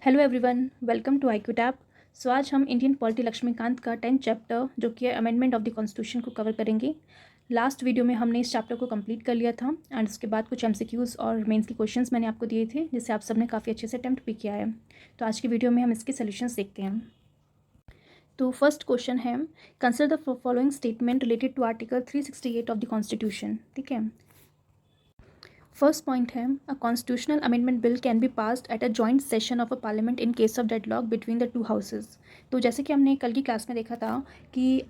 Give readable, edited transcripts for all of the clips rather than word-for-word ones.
Hello everyone, welcome to IQ tab. So आज हम Indian polity Laxmikant का 10th चैप्टर जो कि है अमेंडमेंट ऑफ द कॉन्स्टिट्यूशन को कवर करेंगे। लास्ट वीडियो में हमने इस चैप्टर को कंप्लीट कर लिया था एंड उसके बाद कुछ MCQs और मेंस के क्वेश्चंस मैंने आपको दिए थे जिससे आप सबने काफ़ी अच्छे से अटेम्प्ट भी किया है। तो आज की वीडियो में हम इसके सोल्यूशंस देखते हैं। तो फर्स्ट क्वेश्चन है, consider the following statement related to article 368 of the constitution. ठीक है, फर्स्ट पॉइंट है, a constitutional amendment bill can be passed at a joint session of a parliament in case of deadlock between the two houses. तो जैसे कि हमने कल की class में देखा था कि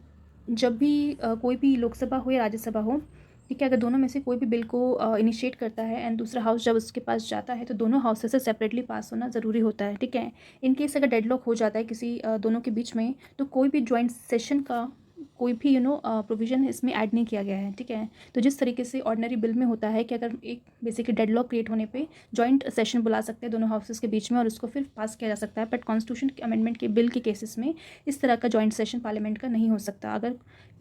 जब भी कोई भी लोकसभा हो या राज्यसभा हो, ठीक है, अगर दोनों में से कोई भी बिल को इनिशिएट करता है एंड दूसरा हाउस जब उसके पास जाता है तो दोनों हाउसेस से सेपरेटली पास होना ज़रूरी होता है। ठीक है, इन केस अगर डेडलॉक हो जाता है किसी दोनों के बीच में तो कोई भी जॉइंट सेशन का कोई भी प्रोविज़न इसमें ऐड नहीं किया गया है। ठीक है, तो जिस तरीके से ऑर्डिनरी बिल में होता है कि अगर एक बेसिकली डेडलॉक क्रिएट होने पे जॉइंट सेशन बुला सकते हैं दोनों हाउसेस के बीच में और उसको फिर पास किया जा सकता है, बट कॉन्स्टिट्यूशन के अमेंडमेंट के बिल के केसेस में इस तरह का जॉइंट सेशन पार्लियामेंट का नहीं हो सकता अगर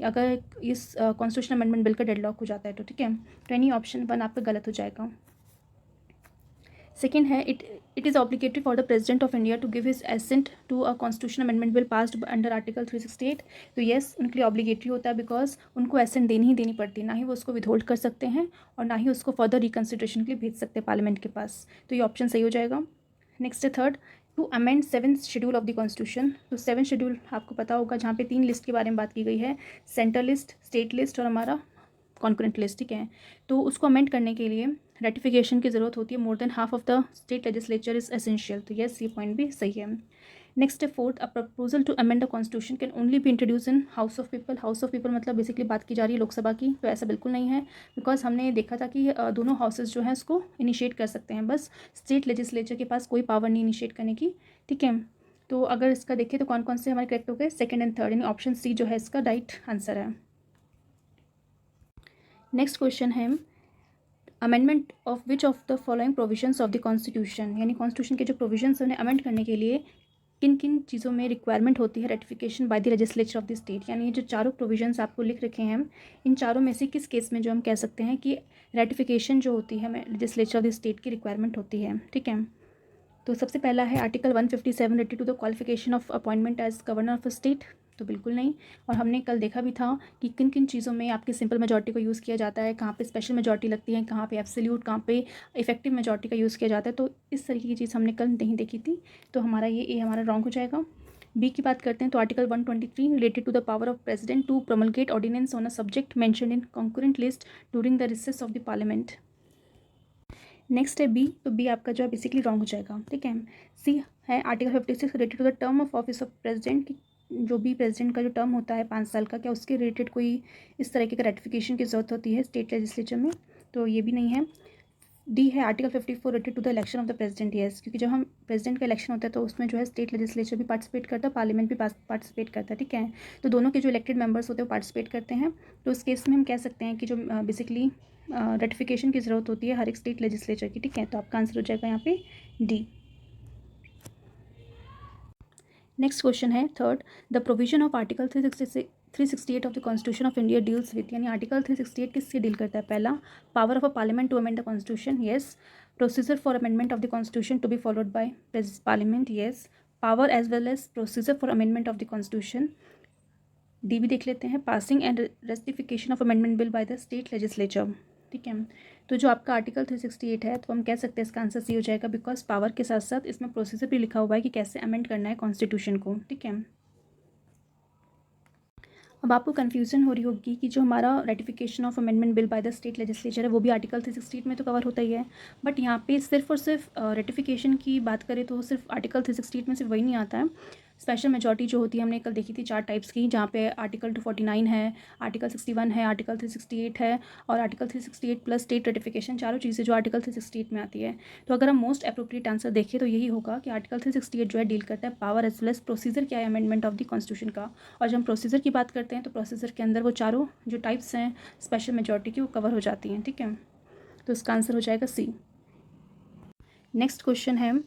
अगर इस कॉन्स्टिट्यूशन अमेंडमेंट बिल का डेडलॉक हो जाता है तो। ठीक है, तो यानी ऑप्शन 1 आपका गलत हो जाएगा। सेकेंड है, it is obligatory for the president of India to give his assent to a constitution amendment bill passed under article 368। तो येस, उनके लिए ऑब्लिगेटरी होता है बिकॉज उनको एसेंट देनी ही देनी पड़ती है, ना ही वो उसको विथहोल्ड कर सकते हैं और ना ही उसको फर्दर रिकन्सिडरेशन के लिए भेज सकते हैं पार्लियामेंट के पास। तो ये ऑप्शन सही हो जाएगा। नेक्स्ट है third, to amend 7th schedule of the constitution. तो 7th शेड्यूल आपको पता होगा जहाँ पे 3 लिस्ट के बारे में बात की गई है, सेंट्रल लिस्ट, स्टेट लिस्ट और हमारा कॉन्करेंट लिस्ट। ठीक है, तो उसको अमेंड करने के लिए रेटिफिकेशन की ज़रूरत होती है, more than half of the state legislature is essential. तो यस, ये पॉइंट भी सही है। नेक्स्ट है fourth, a proposal to amend the constitution can only be introduce in house of people. House of people मतलब बेसिकली बात की जा रही है लोकसभा की, तो ऐसा बिल्कुल नहीं है बिकॉज हमने देखा था कि दोनों हाउसेज जो हैं उसको इनिशिएट कर सकते हैं, बस स्टेट लेजिस्लेचर के पास कोई पावर नहीं इनिशिएट करने की। ठीक है, तो अगर इसका देखें तो कौन कौन से हमारे करेक्ट हो गए, सेकेंड एंड थर्ड, यानी ऑप्शन सी जो है इसका राइट आंसर है। नेक्स्ट क्वेश्चन है, amendment of which of the following provisions of the constitution, यानी कॉन्स्टिट्यूशन के जो प्रोविजंस उन्हें अमेंड करने के लिए किन किन चीज़ों में रिक्वायरमेंट होती है ratification bye the legislature of the state. यानी ये जो चारों प्रोविजंस आपको लिख रखे हैं, इन चारों में से किस केस में जो हम कह सकते हैं कि रेटिफिकेशन जो होती है हमें लेजिस्लेचर ऑफ द स्टेट की रिक्वायरमेंट होती है। ठीक है, तो सबसे पहला है article 157 related to the qualification of appointment as governor of a state. तो बिल्कुल नहीं, और हमने कल देखा भी था कि किन किन चीज़ों में आपकी सिंपल मेजॉरिटी को यूज़ किया जाता है, कहाँ पे स्पेशल मेजॉरिटी लगती है, कहाँ पे एब्सोल्यूट, कहाँ पे इफेक्टिव मेजॉरिटी का यूज़ किया जाता है। तो इस तरीके की चीज़ हमने कल नहीं देखी थी, तो हमारा ये हमारा रॉन्ग हो जाएगा। बी की बात करते हैं तो article 123 related to the power of president to promulgate ordinance on a subject mentioned in concurrent list during the recess of the parliament. Next है बी, तो बी आपका जो है बेसिकली रॉन्ग हो जाएगा। ठीक है, सी है article 56 related to the term of office of president की, जो भी प्रेसिडेंट का जो टर्म होता है 5 साल का, क्या उसके रिलेटेड कोई इस तरीके का रेटिफिकेशन की जरूरत होती है स्टेट लेजिस्लेचर में, तो ये भी नहीं है। डी है article 54 related to the election of the president. Yes, क्योंकि जब हम प्रेसिडेंट का इलेक्शन होता है तो उसमें जो है स्टेट लेजिस्लेचर भी पार्टिसिपेट करता है, पार्लियामेंट भी पार्टिसिपेट करता है। ठीक है, तो दोनों के जो इलेक्टेड मेंबर्स होते हैं वो पार्टिसिपेट करते हैं, तो उस केस में हम कह सकते हैं कि जो बेसिकली रेटिफिकेशन की ज़रूरत होती है हर एक स्टेट लेजिस्लेचर की। ठीक है, तो आपका आंसर हो जाएगा यहाँ पे डी। नेक्स्ट क्वेश्चन है third, the provision of article 368 of the constitution of India deals with, यानी आर्टिकल 368 किससे डील करता है। पहला, power of a parliament to amend the constitution. Yes, procedure for amendment of the constitution to be followed by parliament. Yes, power as well as procedure for amendment of the constitution. D भी देख लेते हैं, passing and ratification of amendment bill by the state legislature. ठीक है, तो जो आपका article 368 है तो हम कह सकते हैं इसका आंसर सी हो जाएगा बिकॉज पावर के साथ साथ इसमें प्रोसीजर भी लिखा हुआ है कि कैसे अमेंड करना है कॉन्स्टिट्यूशन को। ठीक है, अब आपको कन्फ्यूजन हो रही होगी कि जो हमारा ratification of amendment bill by the state legislature है वो भी आर्टिकल 368 में तो कवर होता ही है, बट यहाँ पे सिर्फ और सिर्फ रेटिफिकेशन की बात करें तो सिर्फ आर्टिकल 368 में सिर्फ वही नहीं आता है। स्पेशल मेजॉरिटी जो होती है हमने कल देखी थी 4 टाइप्स की, जहाँ पे आर्टिकल 249 है, आर्टिकल 61 है, आर्टिकल 368 है और आर्टिकल 368 प्लस स्टेट रेटिफिकेशन, चारों चीज़ें जो आर्टिकल 368 में आती है। तो अगर हम मोस्ट अप्रोप्रिएट आंसर देखें तो यही होगा कि आर्टिकल 368 जो है डील करता है power as well as procedure क्या है अमेंडमेंट ऑफ द कॉन्स्टिट्यूशन का, और जब हम प्रोसीजर की बात करते हैं तो प्रोसीजर के अंदर वो चारों जो टाइप्स हैं स्पेशल मेजॉरिटी की वो कवर हो जाती हैं। ठीक है, तो इसका आंसर हो जाएगा सी। नेक्स्ट क्वेश्चन है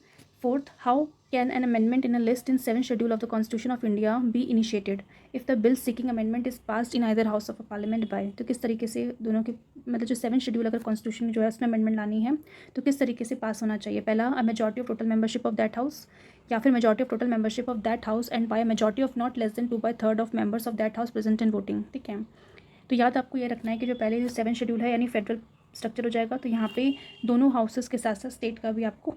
fourth, how can an amendment in a list in 7th schedule of the constitution of India be initiated if the bill seeking amendment is passed in either house of a parliament by. तो किस तरीके से दोनों के मतलब जो 7 schedule अगर constitution जो है उसमें अमेंडमेंट लानी है तो किस तरीके से पास होना चाहिए। पहला, अ majority of total membership of that house, या फिर majority of total membership of that house and by majority of not less than 2/3 of members of that house present in voting. ठीक है, तो याद आपको ये रखना है कि जो पहले जो 7 शेड्यूल है यानी फेडरल स्ट्रक्चर हो जाएगा, तो यहाँ पे दोनों हाउसेस के साथ साथ स्टेट का भी आपको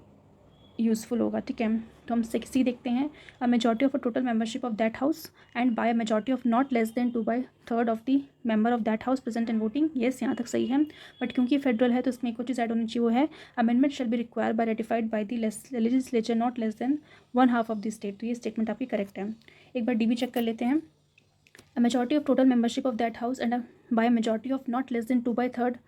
यूज़फुल होगा। ठीक है, तो हम सी देखते हैं, a majority of a total membership of that house and by a majority of not less than 2/3 of the member of that house present in voting. Yes, यहाँ तक सही है, बट क्योंकि फेडरल है तो इसमें एक और चीज़ ऐड होनी चाहिए, वो है amendment shall be required by ratified by the legislature not less than 1/2 of the state. तो ये स्टेटमेंट आपकी करेक्ट है। एक बार डी भी चेक कर लेते हैं, a majority of total membership of that house and by a majority of not less than 2/3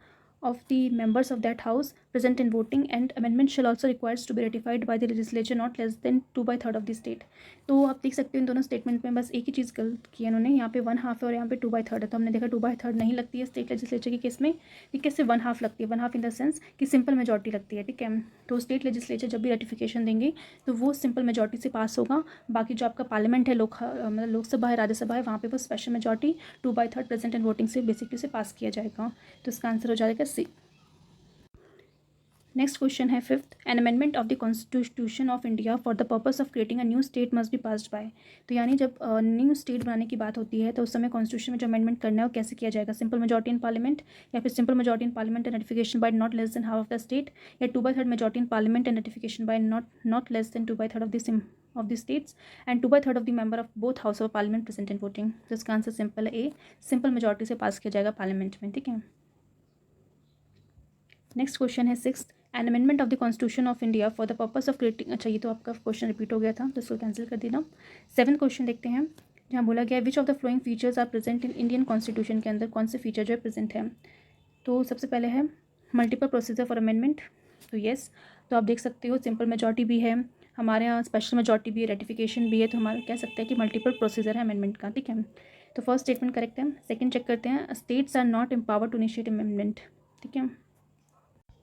of the members of that house present in voting, and amendment shall also requires to be ratified by the legislature not less than 2/3 of the state। तो आप देख सकते हो इन दोनों statement में बस एक ही चीज़ गलत की है इन्होंने, यहाँ पे 1/2 है और यहाँ पे 2/3 है। तो हमने देखा 2/3 नहीं लगती है स्टेट लेजिस्लेचर के केस में, ठीक है, सिर्फ 1/2 लगती है। 1/2 इन द सेंस कि सिंपल मेजॉरिटी लगती है। ठीक है, तो स्टेट लेजिस्लेचर जब भी रेटिफिकेशन देंगे तो वो सिंपल मेजॉरिटी से पास होगा। बाकी जो आपका पार्लियामेंट है, मतलब लोकसभा है, राज्यसभा है, वहाँ पे वो special majority 2/3 present and voting से बेसिकली से पास किया जाएगा। तो इसका आंसर हो जाएगा सी। नेक्स्ट क्वेश्चन है fifth, N amendment of the constitution of India for the purpose of creating a new state must be passed by. तो यानी जब न्यू स्टेट बनाने की बात होती है तो उस समय कॉन्स्टिट्यूशन में जो अमेंडमेंट करना है वो कैसे किया जाएगा, सिंपल मेजॉरिटी इन पार्लियामेंट, या फिर simple majority in parliament and notification by not less then half of the state, या 2/3 majority in parliament and notification by not less than 2/3 of the states and 2/3 of the member of both house of parliament present in voting. तो इसका answer simple है ए, simple majority से पास किया जाएगा parliament में। ठीक है, नेक्स्ट क्वेश्चन है sixth, N amendment of the constitution of India for the purpose of creating, अच्छा ये तो आपका क्वेश्चन रिपीट हो गया था तो इसको कैंसिल कर देना। सेवन्थ क्वेश्चन देखते हैं, जहाँ बोला गया which of the following features are present in Indian constitution, के अंदर कौन से फीचर जो है प्रेजेंट है। तो सबसे पहले है मल्टीपल प्रोसीजर फॉर अमेंडमेंट, तो येस, तो आप देख सकते हो सिंपल मेजॉरिटी भी है हमारे यहाँ, स्पेशल मेजॉरिटी भी है, रेटिफिकेशन भी है, तो हमारा कह सकते हैं कि मल्टीपल प्रोसीजर है अमेंडमेंट का। ठीक है, तो फर्स्ट स्टेटमेंट करेक्ट है। सेकंड चेक करते हैं, states are not empower to initiate amendment. ठीक है,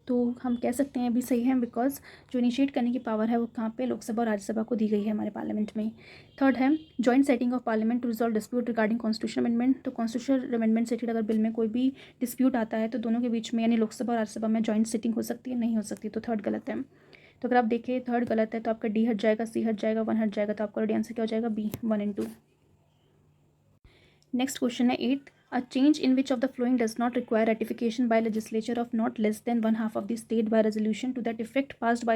तो हम कह सकते हैं अभी सही है, बिकॉज जो इनिशिएट करने की पावर है वो कहाँ पे, लोकसभा और राज्यसभा को दी गई है हमारे पार्लियामेंट में। थर्ड है joint sitting of parliament to resolve dispute regarding constitution amendment. तो कॉन्स्टिट्यूशन अमेंडमेंट से अगर बिल में कोई भी डिस्प्यूट आता है तो दोनों के बीच में यानी लोकसभा और राज्यसभा में जॉइंट सेटिंग हो सकती है, नहीं हो सकती, तो थर्ड गलत है। तो अगर आप देखें थर्ड गलत है तो आपका डी हट जाएगा, सी हट जाएगा, 1 हट जाएगा, तो आपका आंसर क्या हो जाएगा, बी 1 and 2। नेक्स्ट क्वेश्चन है eight, a change in which of the following does not require ratification by legislature of not less than 1/2 of the state by resolution to that effect passed by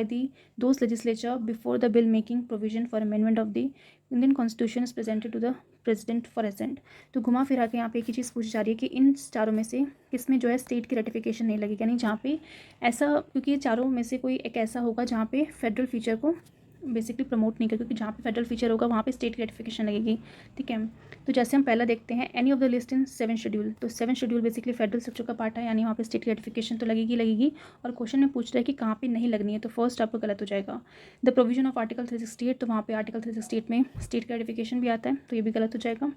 those legislature before the bill making provision for amendment of the Indian constitution is presented to the president for assent। तो घुमा फिरा के यहाँ पे एक ही चीज़ पूछी जा रही है कि इन चारों में से किसमें जो है स्टेट की रेटिफिकेशन नहीं लगेगी, यानी जहाँ पे ऐसा, क्योंकि ये चारों में से कोई एक ऐसा होगा जहाँ पे फेडरल फीचर को बेसिकली प्रमोट नहीं कर, क्योंकि जहाँ पे फेडरल फीचर होगा वहाँ पे स्टेट की रेटिफिकेशन लगेगी। ठीक है, तो जैसे हम पहला देखते हैं any of the list in 7 schedule, तो 7 शेड्यूल बेसिकली फेडरल स्ट्रक्चर का पार्ट है, यानी वहाँ पे स्टेट की रेटिफिकेशन तो लगेगी। और क्वेश्चन में पूछ रहा है कि कहाँ पे नहीं लगनी है, तो फर्स्ट आपको गलत हो जाएगा। द प्रोविजन ऑफ आर्टिकल 368, तो वहाँ पे आर्टिकल 368 में स्टेट का रेटिफिकेशन भी आता है, तो ये भी गलत हो जाएगा।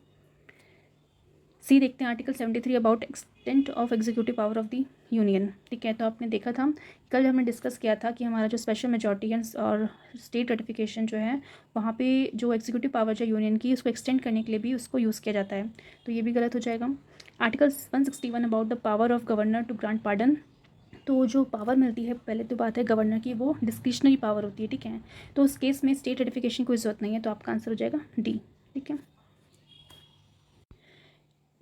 सी देखते हैं article 73 about extent of executive power of the union. ठीक है, तो आपने देखा था कल हमने डिस्कस किया था कि हमारा जो स्पेशल मेजॉरिटी और स्टेट रेटिफिकेशन जो है वहाँ पे जो एग्जीक्यूटिव पावर जो यूनियन की उसको एक्सटेंड करने के लिए भी उसको यूज़ किया जाता है, तो ये भी गलत हो जाएगा। Article 161 about the power of governor to grant pardon, तो जो पावर मिलती है पहले तो बात है गवर्नर की, वो डिस्क्रिशनरी पावर होती है। ठीक है, तो उस केस में स्टेट रेटिफिकेशन की ज़रूरत नहीं है, तो आपका आंसर हो जाएगा डी। ठीक है,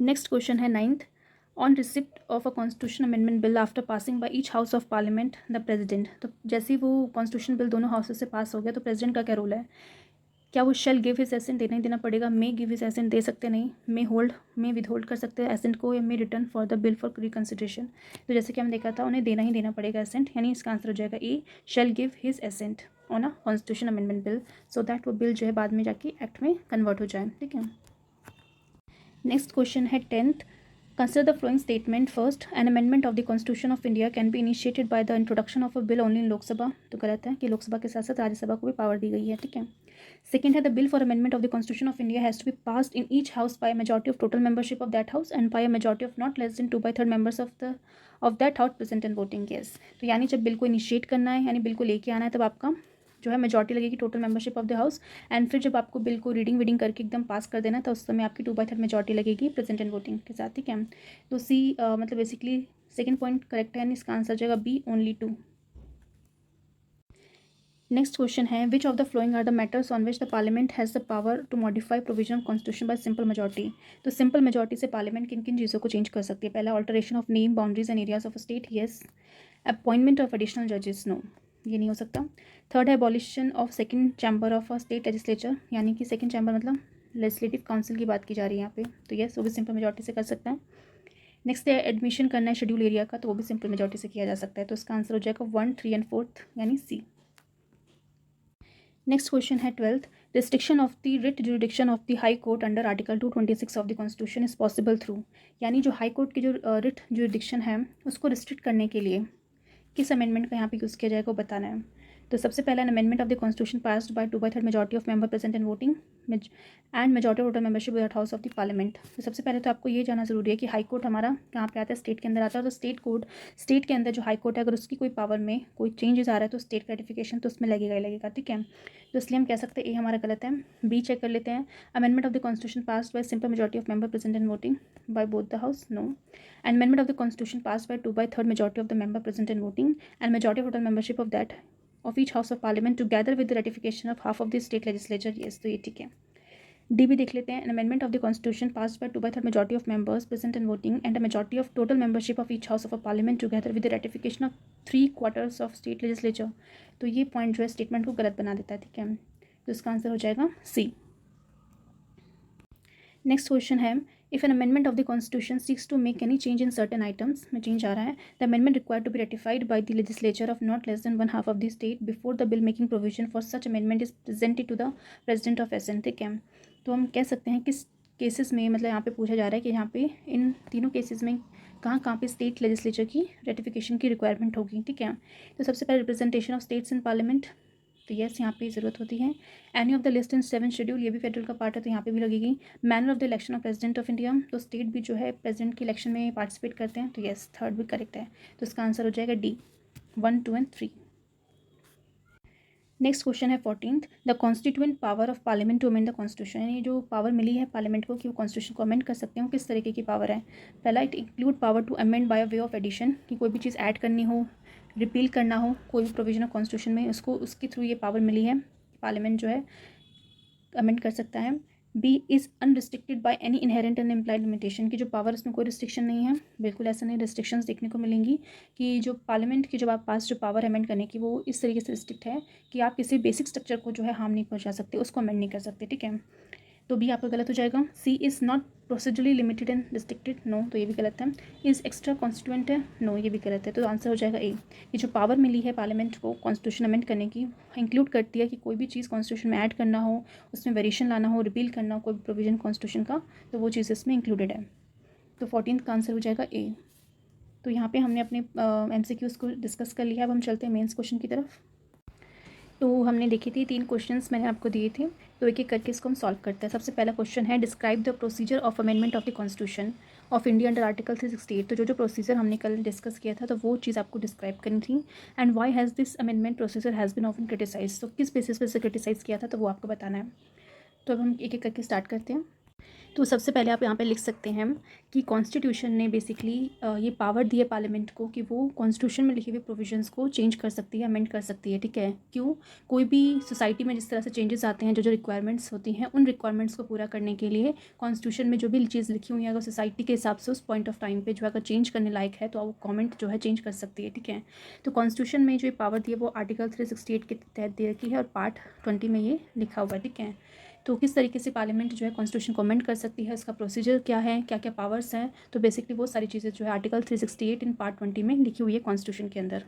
नेक्स्ट क्वेश्चन है ninth, on receipt of a constitution amendment bill after passing by each house of parliament the president. तो जैसे ही वो कॉन्स्टिट्यूशन बिल दोनों हाउसेस से पास हो गया तो प्रेसिडेंट का क्या रोल है, क्या वो शेल गिव हिज एसेंट, देना ही देना पड़ेगा, मे गिव हिज एसेंट दे सकते नहीं, मे विद होल्ड कर सकते हैं एसेंट को, या may return for the bill for reconsideration. तो जैसे कि हमने देखा था उन्हें देना ही देना पड़ेगा एसेंट, यानी इसका आंसर हो जाएगा A, shall give his assent on a constitution amendment bill so that वो बिल जो है बाद में जाके एक्ट में कन्वर्ट हो जाए। ठीक है, नेक्स्ट क्वेश्चन है tenth, consider the following statement first, an amendment of the constitution of India can be initiated by the introduction of a bill only in Lok Sabha। तो गलत है कि लोकसभा के साथ साथ राज्यसभा को भी पावर दी गई है। ठीक है, सेकंड है the bill for amendment of the constitution of India has to be passed in each house by majority of total membership of that house and by majority of not less than 2/3 members of that house present and voting. Case, तो यानी जब bill को initiate करना है यानी bill को लेके आना है तब आपका जो है मेजॉरिटी लगेगी total membership of the house, and फिर जब आपको बिल को रीडिंग करके एकदम पास कर देना तो उस समय आपकी 2/3 मेजॉरिटी लगेगी प्रेजेंट एंड वोटिंग के साथ, ठीक है। तो सी मतलब बेसिकली सेकेंड पॉइंट करेक्ट है, इसका आंसर जाएगा बी, ओनली 2। नेक्स्ट क्वेश्चन है which of the following are the matters on which the parliament has the power to modify provision of constitution by simple majority. तो simple majority से parliament किन किन चीज़ों को चेंज कर सकती है? पहला, alteration of name, boundaries and areas of state, yes. Appointment of additional जजेस, नो, ये नहीं हो सकता। थर्ड है abolition of second chamber of a state legislature, यानी कि सेकंड चैम्बर मतलब लेजिस्लेटिव काउंसिल की बात की जा रही है यहाँ पे, तो येस वो भी सिंपल मेजॉरिटी से कर सकता है। नेक्स्ट है एडमिशन करना है शेड्यूल एरिया का, तो वो भी सिंपल मेजॉरिटी से किया जा सकता है, तो इसका आंसर हो जाएगा 1, 3 एंड 4 यानी सी। नेक्स्ट क्वेश्चन है 12th, restriction of the writ jurisdiction of the high court under article 226 of the constitution is possible through, यानी जो हाई कोर्ट की जो रिट जुरिडिक्शन है उसको रिस्ट्रिक्ट करने के लिए किस अमेंडमेंट का यहाँ पे यूज़ किया जाएगा वो बताना है। तो सबसे पहला amendment of the constitution passed bye 2/3 majority of member present and voting and majority of total membership with house of the parliament. तो सबसे पहले तो आपको ये जानना जरूरी है कि हाई कोर्ट हमारा कहाँ पे आता है, स्टेट के अंदर आता है। तो स्टेट के अंदर जो हाई कोर्ट है अगर उसकी कोई पावर में कोई चेंजेस आ रहा है तो स्टेट रेटिफिकेशन तो उसमें लगेगा ही लगेगा, ठीक है। तो इसलिए हम कह सकते हैं ए हमारा गलत है। बी चेक कर लेते हैं, amendment of the constitution passed by simple majority of member present and voting by both the house, no. Amendment of the Constitution passed by 2/3 majority of the member present and voting and majority of total membership of each House of Parliament together with the ratification of half of the state legislature, yes, तो ये ठीक है। D भी देख लेते हैं, an amendment of the Constitution passed by 2/3 majority of members present and voting and a majority of total membership of each House of a Parliament together with the ratification of 3/4 of state legislature। तो ये point जो है statement को गलत बना देता है, ठीक है। तो इसका आंसर हो जाएगा सी। नेक्स्ट क्वेश्चन है if an amendment of the constitution seeks to make any change in certain items में चेंज आ रहा है, the amendment required to be ratified by the legislature of not less than 1/2 of the state before the bill making provision for such amendment is presented to the president of assent, ठीक है। तो हम कह सकते हैं किस cases में, मतलब यहाँ पे पूछा जा रहा है कि यहाँ पे इन तीनों केसेस में कहाँ पे स्टेट लेजिस्लेचर की रेटिफिकेशन की रिक्वायरमेंट होगी, ठीक है। तो सबसे पहले representation of states in parliament, तो यस यहाँ पे ज़रूरत होती है। Any of the list in 7 schedule, ये भी फेडरल का पार्ट है तो यहाँ पे भी लगेगी। Manner of the election of president of India, तो स्टेट भी जो है प्रेसिडेंट के इलेक्शन में पार्टिसिपेट करते हैं, तो यस थर्ड भी करेक्ट है। तो इसका आंसर हो जाएगा डी, 1, 2 एंड 3। नेक्स्ट क्वेश्चन है 14th, the constituent power of parliament to amend the constitution, यानी जो पावर मिली है पार्लियामेंट को कि वो कॉन्स्टिट्यूशन को अमेंड कर सकते हैं, किस तरीके की पावर है। पहला, it include power to amend by way of addition, कि कोई भी चीज़ ऐड करनी हो, रिपील करना हो कोई भी प्रोविजन ऑफ कॉन्स्टिट्यूशन में, उसको उसके थ्रू ये पावर मिली है, पार्लियामेंट जो है अमेंड कर सकता है। B is unrestricted by any inherent and implied limitation, की जो पावर उसमें कोई रिस्ट्रिक्शन नहीं है, बिल्कुल ऐसा नहीं, रिस्ट्रिक्शंस देखने को मिलेंगी कि जो पार्लियामेंट की जब आप पास जो पावर अमेंड करने की वो इस तरीके से रिस्ट्रिक्ट है कि आप किसी बेसिक स्ट्रक्चर को जो है हार्म नहीं पहुंचा सकते, उसको अमेंड नहीं कर सकते, ठीक है। तो बी आपका गलत हो जाएगा। C is not procedurally limited and restricted, no, तो ये भी गलत है। इज़ एक्स्ट्रा कॉन्स्टिट्यूएंट है, नो, ये भी गलत है। तो आंसर हो जाएगा ए, ये जो पावर मिली है पार्लियामेंट को कॉन्स्टिट्यूशन अमेंड करने की इंक्लूड करती है कि कोई भी चीज़ कॉन्स्टिट्यूशन में ऐड करना हो, उसमें वेरिएशन लाना हो, रिपील करना हो कोई प्रोविजन कॉन्स्टिट्यूशन का, तो वो चीज़ इसमें इंक्लूडेड है। तो 14th का आंसर हो जाएगा ए। तो यहाँ पे हमने अपने MCQs को डिस्कस कर लिया, अब हम चलते हैं मेंस क्वेश्चन की तरफ। तो हमने देखी थी 3 क्वेश्चंस मैंने आपको दिए थे, तो एक एक करके इसको हम सॉल्व करते हैं। सबसे पहला क्वेश्चन है describe the procedure of amendment of the constitution of India under article 368। तो जो प्रोसीजर हमने कल डिस्कस किया था तो वो चीज़ आपको डिस्क्राइब करनी थी। And why has this amendment procedure has been often criticise, तो किस बेसिस पे से क्रिटिसाइज़ किया था तो वो आपको बताना है। तो अब हम एक एक करके स्टार्ट करते हैं। तो सबसे पहले आप यहाँ पे लिख सकते हैं कि कॉन्स्टिट्यूशन ने बेसिकली ये पावर दी है पार्लियामेंट को कि वो कॉन्स्टिट्यूशन में लिखे हुए प्रोविजंस को चेंज कर सकती है, अमेंड कर सकती है, ठीक है। क्यों? कोई भी सोसाइटी में जिस तरह से चेंजेस आते हैं, जो जो रिक्वायरमेंट्स होती हैं, उन रिक्वायरमेंट्स को पूरा करने के लिए कॉन्स्टिट्यूशन में जो भी चीज़ लिखी हुई है अगर सोसाइटी के हिसाब से उस पॉइंट ऑफ टाइम पर जो अगर चेंज करने लायक है तो वो गवर्नमेंट जो है चेंज कर सकती है, ठीक है। तो कॉन्स्टिट्यूशन में जो ये पावर दी है वो आर्टिकल 368 के तहत दे रखी है और पार्ट 20 में ये लिखा हुआ है, ठीक है। तो किस तरीके से पार्लियामेंट जो है कॉन्स्टिट्यूशन को अमेंड कर सकती है, उसका प्रोसीजर क्या है, क्या क्या पावर्स हैं, तो बेसिकली वो सारी चीज़ें जो है आर्टिकल 368 इन पार्ट 20 में लिखी हुई है कॉन्स्टिट्यूशन के अंदर।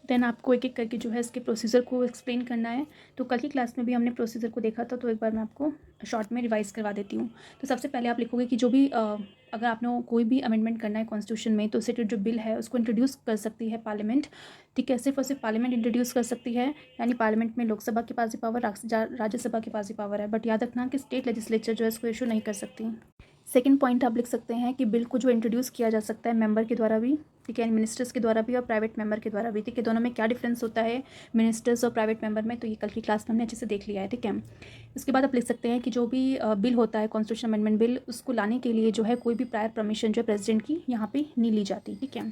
देन आपको एक एक करके जो है इसके प्रोसीजर को एक्सप्लेन करना है। तो कल की क्लास में भी हमने प्रोसीजर को देखा था, तो एक बार मैं आपको शॉर्ट में रिवाइज करवा देती हूँ। तो सबसे पहले आप लिखोगे कि जो भी अगर आपने कोई भी अमेंडमेंट करना है कॉन्स्टिट्यूशन में तो उससे जो बिल है उसको इंट्रोड्यूस कर सकती है पार्लियामेंट, ठीक है। सिर्फ और सिर्फ पार्लियामेंट इंट्रोड्यूस कर सकती है, यानी पार्लियामेंट में लोकसभा के पास ही पावर, राज्यसभा के पास ही पावर है, बट याद रखना कि स्टेट लेजिस्लेचर जो है इसको इशू नहीं कर सकती। सेकेंड पॉइंट आप लिख सकते हैं कि बिल को जो इंट्रोड्यूस किया जा सकता है मेंबर के द्वारा भी, ठीक है, मिनिस्टर्स के द्वारा भी और प्राइवेट मेंबर के द्वारा भी। ठीक है, दोनों में क्या डिफरेंस होता है मिनिस्टर्स और प्राइवेट मेंबर में, तो ये कल की क्लास में हमने अच्छे से देख लिया है। ठीक है, इसके बाद आप लिख सकते हैं कि जो भी बिल होता है कॉन्स्टिट्यूशन अमेंडमेंट बिल, उसको लाने के लिए जो है कोई भी प्रायर परमिशन जो है प्रेसिडेंट की यहाँ पे नहीं ली जाती। ठीक है,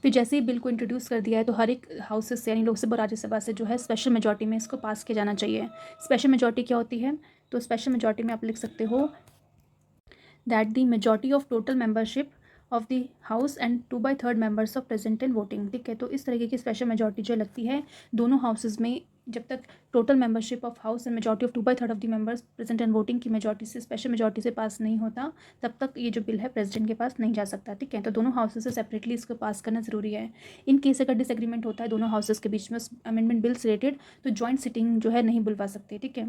फिर जैसे ही बिल को इंट्रोड्यूस कर दिया है तो हर एक हाउसेस से यानी लोकसभा और राज्यसभा से जो है स्पेशल मेजॉरिटी में इसको पास किया जाना चाहिए। स्पेशल मेजॉरिटी क्या होती है, तो स्पेशल मेजॉरिटी में आप लिख सकते हो that the majority of total membership of the house and 2/3 members of present and voting. ठीक है, तो इस तरीके की स्पेशल मेजॉरिटी जो लगती है दोनों हाउसेज में, जब तक total membership of house and majority of 2/3 of the members present and voting की मेजॉरिटी से, स्पेशल मेजॉरिटी से पास नहीं होता, तब तक ये जो बिल है प्रेसिडेंट के पास नहीं जा सकता। ठीक है, तो दोनों हाउसेज से सेपरेटली इसको पास करना जरूरी है। इन केस अगर डिसएग्रीमेंट होता है दोनों हाउसेज के बीच में अमेंडमेंट बिल से रिलेटेड, तो जॉइंट सिटिंग जो है नहीं बुलवा सकते। ठीक है,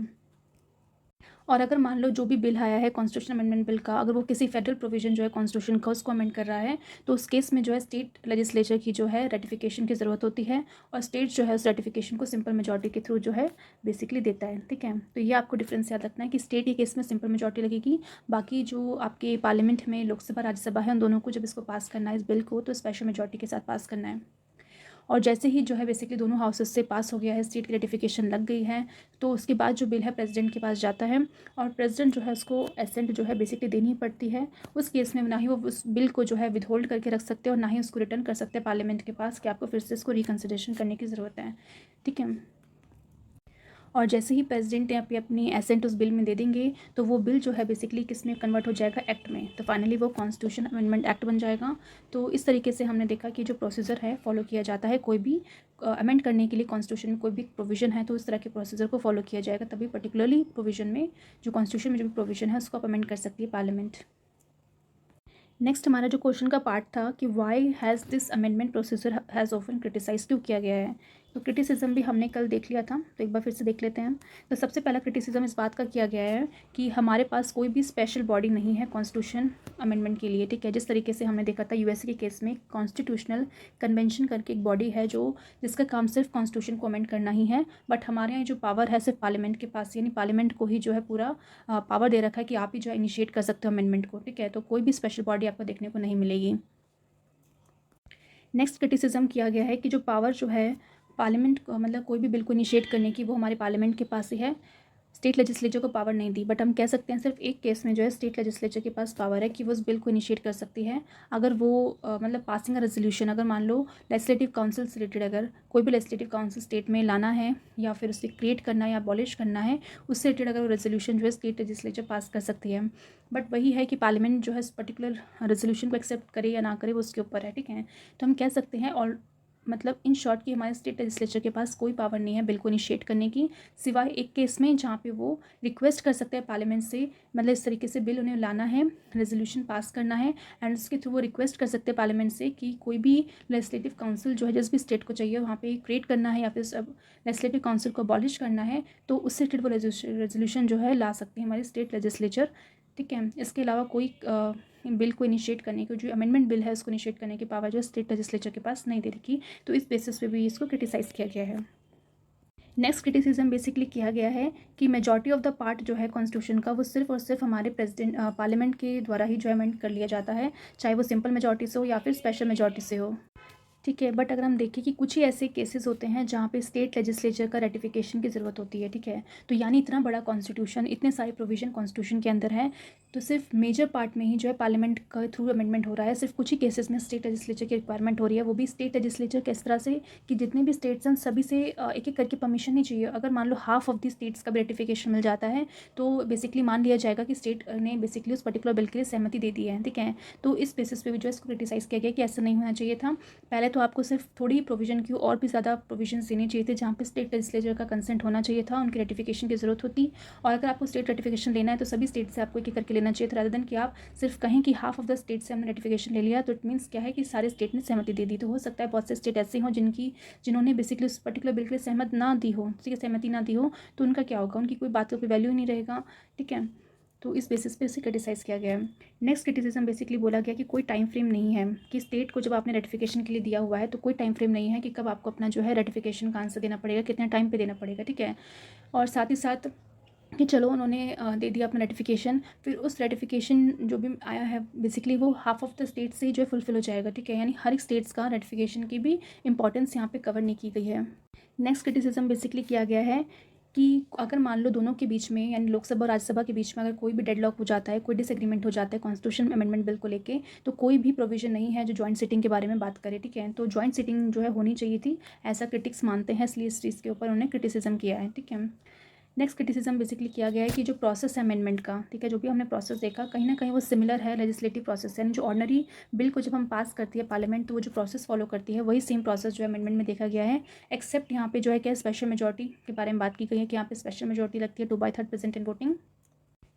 और अगर मान लो जो भी बिल आया है कॉन्स्टिट्यूशन अमेंडमेंट बिल का, अगर वो किसी फेडरल प्रोविजन जो है कॉन्स्टिट्यूशन का उसको अमेंड कर रहा है, तो उस केस में जो है स्टेट लेजिस्लेचर की जो है रेटिफिकेशन की ज़रूरत होती है, और स्टेट जो है उस रेटिफिकेशन को सिंपल मेजॉरिटी के थ्रू जो है बेसिकली देता है। ठीक है, तो ये आपको डिफरेंस याद रखना है कि स्टेट के केस में सिंपल मेजॉरिटी लगेगी, बाकी जो आपके पार्लियामेंट में लोकसभा राज्यसभा है उन दोनों को जब इसको पास करना है इस बिल को, तो स्पेशल मेजॉरिटी के साथ पास करना है। और जैसे ही जो है बेसिकली दोनों हाउसेस से पास हो गया है, स्टेट की रेटिफिकेशन लग गई है, तो उसके बाद जो बिल है प्रेसिडेंट के पास जाता है, और प्रेसिडेंट जो है उसको एसेंट जो है बेसिकली देनी पड़ती है। उस केस में ना ही वो उस बिल को जो है विथहोल्ड करके रख सकते हैं और ना ही उसको रिटर्न कर सकते हैं पार्लियामेंट के पास कि आपको फिर से इसको रिकन्सिडरेशन करने की ज़रूरत है। ठीक है, और जैसे ही प्रेसिडेंट यहाँ पे अपनी एसेंट उस बिल में दे देंगे, तो वो बिल जो है बेसिकली किस में कन्वर्ट हो जाएगा, एक्ट में, तो फाइनली वो कॉन्स्टिट्यूशन अमेंडमेंट एक्ट बन जाएगा। तो इस तरीके से हमने देखा कि जो प्रोसीजर है फॉलो किया जाता है, कोई भी अमेंड करने के लिए कॉन्स्टिट्यूशन में कोई भी प्रोविजन है तो इस तरह के प्रोसीजर को फॉलो किया जाएगा, तभी पर्टिकुलरली प्रोविजन में जो कॉन्स्टिट्यूशन में जो भी प्रोविजन है उसको आप अमेंड कर सकती है पार्लियामेंट। नेक्स्ट हमारा जो क्वेश्चन का पार्ट था कि why has this amendment procedure has often criticise, क्यों किया गया है, तो क्रिटिसिज्म भी हमने कल देख लिया था, तो एक बार फिर से देख लेते हैं। तो सबसे पहला क्रिटिसिज्म इस बात का किया गया है कि हमारे पास कोई भी स्पेशल बॉडी नहीं है कॉन्स्टिट्यूशन अमेंडमेंट के लिए। ठीक है, जिस तरीके से हमने देखा था यूएसए के केस में कॉन्स्टिट्यूशनल कन्वेंशन करके एक बॉडी है जो जिसका काम सिर्फ कॉन्स्टिट्यूशन को अमेंड करना ही है, बट हमारे यहाँ जो पावर है सिर्फ पार्लियामेंट के पास, यानी पार्लियामेंट को ही जो है पूरा पावर दे रखा है कि आप ही जो है इनिशिएट कर सकते हो अमेंडमेंट को। ठीक है, तो कोई भी स्पेशल बॉडी आपको देखने को नहीं मिलेगी। नेक्स्ट क्रिटिसिज्म किया गया है कि जो पावर जो है पार्लियामेंट को, मतलब कोई भी बिल को इनिशिएट करने की, वो हमारे पार्लियामेंट के पास ही है, स्टेट लेजिस्लेचर को पावर नहीं दी। बट हम कह सकते हैं सिर्फ एक केस में जो है स्टेट लेजिस्लेचर के पास पावर है कि वो उस बिल को इनिशिएट कर सकती है, अगर वो मतलब पासिंग अ रेजोल्यूशन, अगर मान लो लेजिस्लेटिव काउंसिल से रिलेटेड अगर कोई भी लेजिस्लेटिव काउंसिल स्टेट में लाना है या फिर उसे क्रिएट करना है या अबॉलिश करना है, उससे रिलेटेड अगर वो रेजोल्यूशन जो है स्टेट लेजिस्लेचर पास कर सकती है। बट वही है कि पार्लियामेंट जो है इस पर्टिकुलर रेजोल्यूशन को एक्सेप्ट करे या ना करे वो उसके ऊपर है। ठीक है, तो हम कह सकते हैं और मतलब इन शॉर्ट कि हमारे स्टेट लेजिस्लेचर के पास कोई पावर नहीं है बिल को इनिशिएट करने की, सिवाय एक केस में जहाँ पे वो रिक्वेस्ट कर सकते हैं पार्लियामेंट से, मतलब इस तरीके से बिल उन्हें लाना है, रेजोल्यूशन पास करना है, एंड उसके थ्रू वो रिक्वेस्ट कर सकते हैं पार्लियामेंट से कि कोई भी लेजिस्लेटिव काउंसिल जो है जिस भी स्टेट को चाहिए वहाँ पे क्रिएट करना है या फिर लेजिस्लेटिव काउंसिल को अबॉलिश करना है, तो उससे रिलेटेड वो रेजोल्यूशन जो है ला सकते हैं हमारे स्टेट लेजिस्लेचर। ठीक है, इसके अलावा कोई बिल को इनिशिएट करने की, जो अमेंडमेंट बिल है उसको इनिशिएट करने की पावर जो स्टेट लेजिस्लेचर के पास नहीं दे रखी, तो इस बेसिस पे भी इसको क्रिटिसाइज़ किया गया है। नेक्स्ट क्रिटिसिज्म बेसिकली किया गया है कि मेजॉरिटी ऑफ द पार्ट जो है कॉन्स्टिट्यूशन का वो सिर्फ और सिर्फ हमारे प्रेसिडेंट पार्लियामेंट के द्वारा ही जो अमेंड कर लिया जाता है, चाहे वो सिंपल मेजॉरिटी से हो या फिर स्पेशल मेजॉरिटी से हो। ठीक है, बट अगर हम देखें कि कुछ ही ऐसे केसेस होते हैं जहाँ पे स्टेट लेजिस्लेचर का रेटिफिकेशन की ज़रूरत होती है। ठीक है, तो यानी इतना बड़ा कॉन्स्टिट्यूशन, इतने सारे प्रोविजन कॉन्स्टिट्यूशन के अंदर है, तो सिर्फ मेजर पार्ट में ही जो है पार्लियामेंट के थ्रू अमेंडमेंट हो रहा है, सिर्फ कुछ ही केसेस में स्टेट लेजिस्लेचर की रिक्वायरमेंट हो रही है, वो भी स्टेट लेजिस्लेचर किस तरह से कि जितने भी स्टेट्स हैं सभी से एक एक करके परमिशन नहीं चाहिए। अगर मान लो हाफ ऑफ द स्टेट्स का भी रेटिफिकेशन मिल जाता है तो बेसिकली मान लिया जाएगा कि स्टेट ने बेसिकली उस पर्टिकुलर बिल के लिए सहमति दे दी है। ठीक है, तो इस बेसिस पे भी जो है इसको क्रिटिसाइज़ किया गया कि ऐसा नहीं होना चाहिए था। पहले तो आपको सिर्फ थोड़ी प्रोविजन की और भी ज़्यादा प्रोविजन देने चाहिए थे जहाँ पे स्टेट लेजिस्लेचर का कंसेंट होना चाहिए था, उनकी रेटिफिकेशन की ज़रूरत होती, और अगर आपको स्टेट रेटिफिकेशन लेना है तो सभी स्टेट से आपको एक एक करके लेना चाहिए था, रादर देन कि आप सिर्फ कहें कि हाफ ऑफ द स्टेट से हमने रेटिफिकेशन ले लिया, तो इट मीन्स क्या है कि सारे स्टेट ने सहमति दे दी। तो हो सकता है बहुत से स्टेट ऐसे हों जिन्होंने बेसिकली उस पर्टिकुलर बिल के लिए सहमत ना दी हो, ठीक है, सहमति ना दी हो, तो उनका क्या होगा, उनकी कोई बात का कोई वैल्यू ही नहीं रहेगा। ठीक है, तो इस बेसिस पे उसे क्रिटिसाइज़ किया गया है। नेक्स्ट क्रिटिसिज्म बेसिकली बोला गया कि कोई टाइम फ्रेम नहीं है कि स्टेट को जब आपने रेटिफिकेशन के लिए दिया हुआ है तो कोई टाइम फ्रेम नहीं है कि कब आपको अपना जो है रेटिफिकेशन का आंसर देना पड़ेगा, कितने टाइम पे देना पड़ेगा। ठीक है, और साथ ही साथ कि चलो उन्होंने दे दिया अपना रेटिफिकेशन, फिर उस रेटिफिकेशन जो भी आया है बेसिकली वो हाफ ऑफ द स्टेट से ही जो है फुलफिल हो जाएगा, ठीक है। यानी हर एक स्टेट्स का रेटिफिकेशन की भी इंपॉर्टेंस यहाँ पे कवर नहीं की गई है। नेक्स्ट क्रिटिसिज्म बेसिकली किया गया है कि अगर मान लो दोनों के बीच में यानी लोकसभा और राज्यसभा के बीच में अगर कोई भी डेडलॉक हो जाता है, कोई डिसएग्रीमेंट हो जाता है कॉन्स्टिट्यूशन अमेंडमेंट बिल को लेके, तो कोई भी प्रोविजन नहीं है जो जॉइंट सिटिंग के बारे में बात करे, ठीक है। तो जॉइंट सिटिंग जो है होनी चाहिए थी, ऐसा क्रिटिक्स मानते हैं, इसलिए इस चीज़ के ऊपर उन्होंने क्रिटिसिज्म किया है, ठीक है। नेक्स्ट क्रिटिसिज्म बेसिकली किया गया है कि जो प्रोसेस है अमेंडमेंट का, ठीक है, जो भी हमने प्रोसेस देखा कहीं ना कहीं वो सिमिलर है लेजिस्लेटिव प्रोसेस, यानी जो ऑर्डिनरी बिल को जब हम पास करती है पार्लियामेंट तो वो जो प्रोसेस फॉलो करती है वही सेम प्रोसेस जो है अमेंडमेंट में देखा गया है। एक्सेप्ट यहाँ पे जो है क्या स्पेशल मेजॉरिटी के बारे में बात की गई है कि यहाँ पे स्पेशल मेजॉरिटी लगती है 2/3% इन वोटिंग,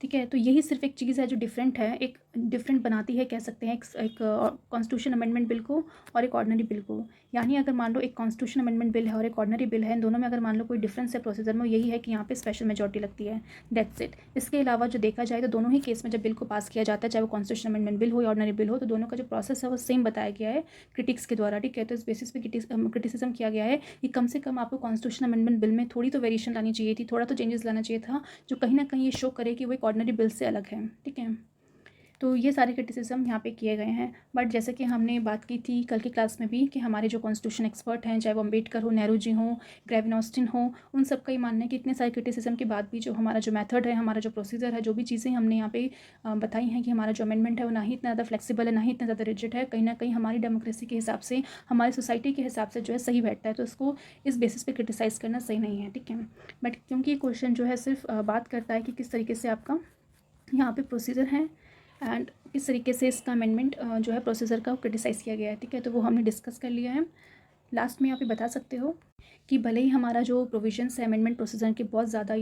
ठीक है। तो यही सिर्फ एक चीज़ है जो डिफरेंट है, एक डिफरेंट बनाती है कह सकते हैं एक कॉन्स्टिट्यूशन अमेंडमेंट बिल को और एक ऑर्डिनरी बिल को। यानी अगर मान लो एक कॉन्स्टिट्यूशन अमेंडमेंट बिल है और एक ऑर्डिनरी बिल है, इन दोनों में अगर मान लो कोई डिफरेंस है प्रोसीजर में, यही है कि यहाँ पे स्पेशल मेजॉरिटी लगती है, दैट्स इट। इसके अलावा जो देखा जाए तो दोनों ही केस में जब बिल को पास किया जाता है, चाहे वो कॉन्स्टिट्यूशन अमेंडमेंट बिल हो या ऑर्डिनरी बिल हो, तो दोनों का जो प्रोसेस है वो सेम बताया गया है क्रिटिक्स के द्वारा, ठीक है। तो इस बेसिस पे क्रिटिसिज्म किया गया है कि कम से कम आपको कॉन्स्टिट्यूशन अमेंडमेंट बिल में थोड़ी तो वेरिएशन लानी चाहिए थी, थोड़ा तो चेंजेस लाना चाहिए था, जो कहीं ना कहीं ये शो करे कि वो एक ऑर्डिनरी बिल से अलग है, ठीक है। तो ये सारे क्रिटिसिज्म यहाँ पे किए गए हैं। बट जैसे कि हमने बात की थी कल की क्लास में भी कि हमारे जो कॉन्स्टिट्यूशन एक्सपर्ट हैं, चाहे वो अम्बेडकर हो, नेहरू जी हों, ग्रेविन ऑस्टिन हो, उन सब का ही मानना है कि इतने सारे क्रिटिसिज्म के बाद भी जो हमारा जो मेथड है, हमारा जो प्रोसीजर है, जो भी चीज़ें हमने यहाँ पे बताई हैं कि हमारा जो अमेंडमेंट है वो ना ही इतना ज़्यादा फ्लेक्सिबल है, ना ही इतना ज़्यादा रिजिड है, कहीं ना कहीं हमारी डेमोक्रेसी के हिसाब से, हमारी सोसाइटी के हिसाब से जो है सही बैठता है। तो इसको इस बेसिस पे क्रिटिसाइज़ करना सही नहीं है, ठीक है। बट क्योंकि ये क्वेश्चन जो है सिर्फ बात करता है कि किस तरीके से आपका यहाँ पे प्रोसीजर है एंड किस तरीके से इसका अमेंडमेंट जो है प्रोसीजर का क्रिटिसाइज़ किया गया है, ठीक है। तो वो हमने डिस्कस कर लिया है। लास्ट में यहाँ पे बता सकते हो कि भले ही हमारा जो प्रोविजंस है अमेंडमेंट प्रोसीजर के बहुत ज़्यादा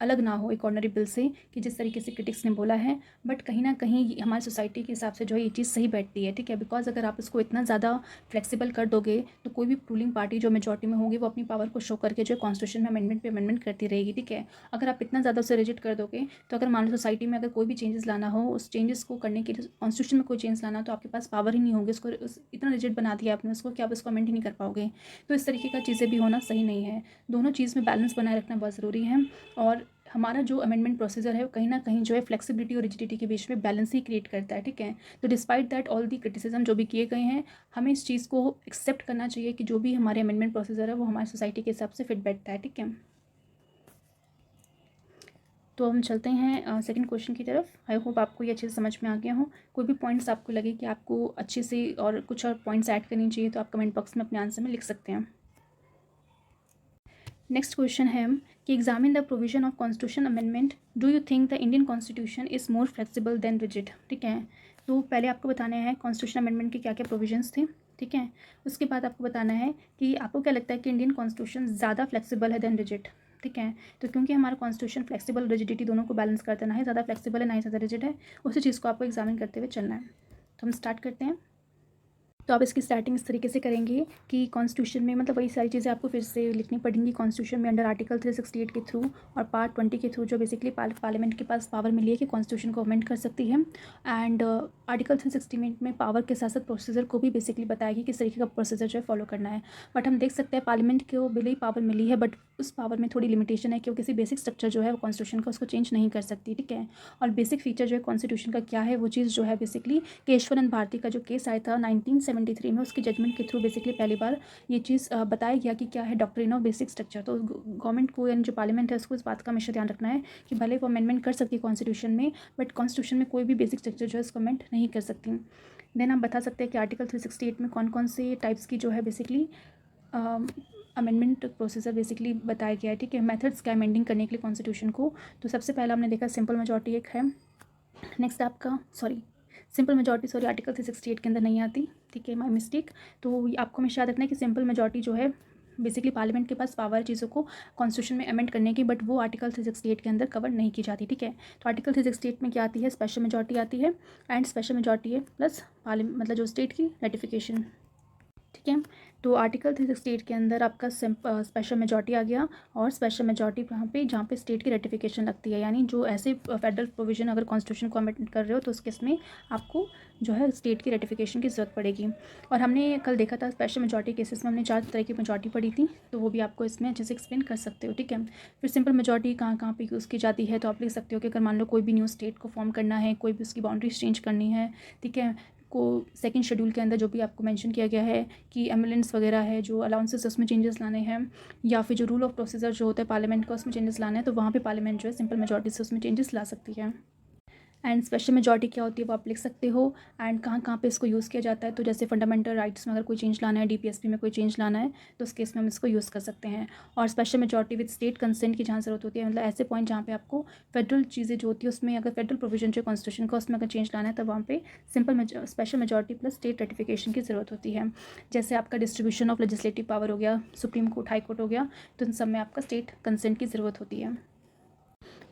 अलग ना हो एक ऑर्डिनरी बिल से, कि जिस तरीके से क्रिटिक्स ने बोला है, बट कहीं ना कहीं हमारी सोसाइटी के हिसाब से जो है ये चीज़ सही बैठती है, ठीक है। बिकॉज अगर आप इसको इतना ज़्यादा फ्लेक्सिबल कर दोगे तो कोई भी रूलिंग पार्टी जो मेजॉरिटी में होगी वो अपनी पावर को शो करके जो है कॉन्स्टिट्यूशन में अमेंडमेंट पे अमेंडमेंट करती रहेगी, ठीक है। अगर आप इतना ज़्यादा उसे रिजिड कर दोगे तो अगर मान लो सोसाइटी में अगर कोई भी चेंजेस लाना हो, उस चेंजेस को करने के लिए कॉन्स्टिट्यूशन में कोई चेंज लाना, तो आपके पास पावर ही नहीं होगी उसको, इतना रिजिड बना दिया आपने उसको कि आप उसको अमेंड ही नहीं कर पाओगे। तो इस तरीके का चीज़ें भी होना सही नहीं है। दोनों चीज़ में बैलेंस बनाए रखना बहुत ज़रूरी है। और हमारा जो अमेंडमेंट प्रोसीजर है वो कहीं ना कहीं जो है फ्लेक्सिबिलिटी और रिजिडिटी के बीच में बैलेंस ही क्रिएट करता है, ठीक है। तो despite that all the criticism जो भी किए गए हैं, हमें इस चीज़ को एक्सेप्ट करना चाहिए कि जो भी हमारे अमेंडमेंट प्रोसीजर है वो हमारी सोसाइटी के हिसाब से फिट बैठता है, ठीक है। तो हम चलते हैं सेकंड क्वेश्चन की तरफ। आई होप आपको ये अच्छे से समझ में आ गया हो। कोई भी पॉइंट्स आपको लगे कि आपको अच्छे से और कुछ और पॉइंट्स ऐड करनी चाहिए तो आप कमेंट बॉक्स में अपने आंसर में लिख सकते हैं। नेक्स्ट क्वेश्चन है कि examine the provision of constitution amendment, do you think the Indian constitution is more flexible than rigid, ठीक है। तो पहले आपको बताना है कॉन्स्टिट्यूशन अमेंडमेंट के क्या क्या प्रोविजंस थे, ठीक है। उसके बाद आपको बताना है कि आपको क्या लगता है कि इंडियन कॉन्स्टिट्यूशन ज़्यादा फ्लेक्सिबल है देन रिजिड, ठीक है। तो क्योंकि हमारा कॉन्स्टिट्यूशन फ्लेक्सिबल रिजिडिटी दोनों को बैलेंस करता है, ना ही ज़्यादा फ्लेक्सिबल है ना ही ज़्यादा रिजिड है, उसी चीज़ को आपको एग्जामिन करते हुए चलना है। तो हम स्टार्ट करते हैं। तो आप इसकी स्टार्टिंग इस तरीके से करेंगे कि कॉन्स्टिट्यूशन में मतलब वही सारी चीज़ें आपको फिर से लिखनी पड़ेंगी। कॉन्स्टिट्यूशन में अंडर आर्टिकल 368 के थ्रू और पार्ट 20 के थ्रू जो बेसिकली पार्लियामेंट के पास पावर मिली है कि कॉन्स्टिट्यूशन को अमेंड कर सकती है। एंड आर्टिकल 368 में पावर के साथ साथ प्रोसीजर को भी बेसिकली बताया कि किस तरीके का प्रोसीजर जो है फॉलो करना है। बट हम देख सकते हैं पार्लियामेंट को भले ही पावर मिली है बट उस पावर में थोड़ी लिमिटेशन है कि वो किसी बेसिक स्ट्रक्चर जो है वो कॉन्स्टिट्यूशन का उसको चेंज नहीं कर सकती, ठीक है। और बेसिक फीचर जो है कॉन्स्टिट्यूशन का क्या है वो चीज़ जो है बेसिकली केशवानंद भारती का जो केस आया था 1973 में, उसकी जजमेंट के थ्रू बेसिकली पहली बार ये चीज़ बताया गया कि क्या है डॉक्ट्रिन ऑफ बेसिक स्ट्रक्चर। तो गवर्नमेंट को यानी जो पार्लियामेंट है उसको इस बात का हमेशा ध्यान रखना है कि भले वो अमेंडमेंट कर सकती है कॉन्स्टिट्यूशन में, बट कॉन्स्टिट्यूशन में कोई भी बेसिक स्ट्रक्चर जो है उसको अमेंड नहीं कर सकती। देन हम बता सकते हैं कि आर्टिकल 368 में कौन कौन से टाइप्स की जो है बेसिकली अमेंडमेंट प्रोसीजर बेसिकली बताया गया है, ठीक है। मेथड्स क्या अमेंडिंग करने के लिए कॉन्स्टिट्यूशन को, तो सबसे पहला हमने देखा सिंपल मेजॉरिटी एक है। नेक्स्ट आपका सिंपल मेजॉरिटी आर्टिकल 368 के अंदर नहीं आती, ठीक है, माय मिस्टेक। तो आपको हमेशा याद रखना है कि सिंपल मेजॉरिटी जो है बेसिकली पार्लियामेंट के पास पावर चीज़ों को कॉन्स्टिट्यूशन में अमेंड करने की, बट वो आर्टिकल 368 के अंदर कवर नहीं की जाती, ठीक है। तो आर्टिकल 368 में क्या आती है, स्पेशल मेजॉरिटी आती है एंड स्पेशल मेजॉरिटी है प्लस मतलब जो स्टेट की रेटिफिकेशन, ठीक है। तो आर्टिकल 368 के अंदर आपका स्पेशल मेजॉरिटी आ गया, और स्पेशल मेजॉरिटी कहाँ पे, जहाँ पे स्टेट की रेटिफिकेशन लगती है, यानी जो ऐसे फेडरल प्रोविजन अगर कॉन्स्टिट्यूशन को अमेंड कर रहे हो तो उस केस में आपको जो है स्टेट की रेटिफिकेशन की ज़रूरत पड़ेगी। और हमने कल देखा था स्पेशल मेजॉरिटी केसेस में हमने 4 तरह की मेजॉरिटी पढ़ी थी, तो वो भी आपको इसमें अच्छे से एक्सप्लेन कर सकते हो। ठीक है। फिर सिंपल मेजॉरिटी कहाँ कहाँ पे यूज़ की जाती है, तो आप लिख सकते हो कि अगर मान लो कोई भी न्यू स्टेट को फॉर्म करना है, कोई भी उसकी बाउंड्रीज चेंज करनी है, ठीक है, को सेकंड शेड्यूल के अंदर जो भी आपको मेंशन किया गया है कि एम्बुलेंस वगैरह है, जो अलाउंसेस उसमें चेंजेस लाने हैं, या फिर जो रूल ऑफ प्रोसीजर जो होता है पार्लियामेंट का उसमें चेंजेस लाना है, तो वहाँ पे पार्लियामेंट जो है सिंपल मेजॉरिटी से उसमें चेंजेस ला सकती है। एंड स्पेशल मेजॉरिटी क्या होती है वो आप लिख सकते हो, एंड कहाँ कहाँ पे इसको यूज़ किया जाता है। तो जैसे फंडामेंटल राइट्स में अगर कोई चेंज लाना है, डीपीएसपी में कोई चेंज लाना है, तो उस केस में हम इसको यूज़ कर सकते हैं। और special majority with state consent की जहाँ ज़रूरत होती है, मतलब ऐसे पॉइंट जहाँ पे आपको फेडरल चीज़ें जो होती है उसमें अगर फेडरल प्रोविजन जो कॉन्स्टिट्यूशन का उसमें अगर चेंज लाना है, तो वहाँ पे special majority plus state ratification की ज़रूरत होती है। जैसे आपका डिस्ट्रीब्यूशन ऑफ लेजिस्लेटिव पावर हो गया, सुप्रीम कोर्ट, हाई कोर्ट हो गया, तो इन सब में आपका स्टेट कंसेंट की ज़रूरत होती है।